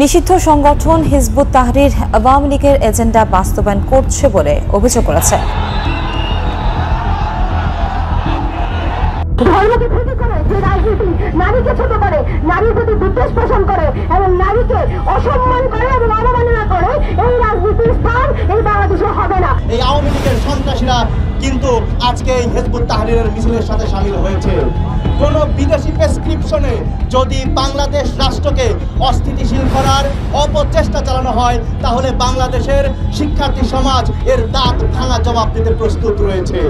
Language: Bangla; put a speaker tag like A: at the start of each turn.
A: নিষিদ্ধ সংগঠন হিজবুত তাহরির আওয়ামী লীগের এজেন্ডা বাস্তবায়ন করছে বলে অভিযোগ করেছে।
B: ধর্মকে ক্ষতি করে যে রাজনীতি নারীকে ছোট করে, নারীর প্রতি বিদ্বেষ পোষণ করে এবং নারীকে অসম্মান করে এবং অবমাননা করে, এই রাজনীতির স্থান এই বাংলাদেশে হবে না।
C: এই আওয়ামী লীগের সন্ত্রাসীরা কিন্তু আজকে এই হিজবুত তাহরিরের মিছিলের সাথে শামিল হয়েছে। কোন বিদেশি প্রেসক্রিপশনে যদি বাংলাদেশ রাষ্ট্রকে অস্থিতিশীল করার অপচেষ্টা চালানো হয়, তাহলে বাংলাদেশের শিক্ষার্থী সমাজ এর দাঁত ভাঙা জবাব দিতে প্রস্তুত রয়েছে।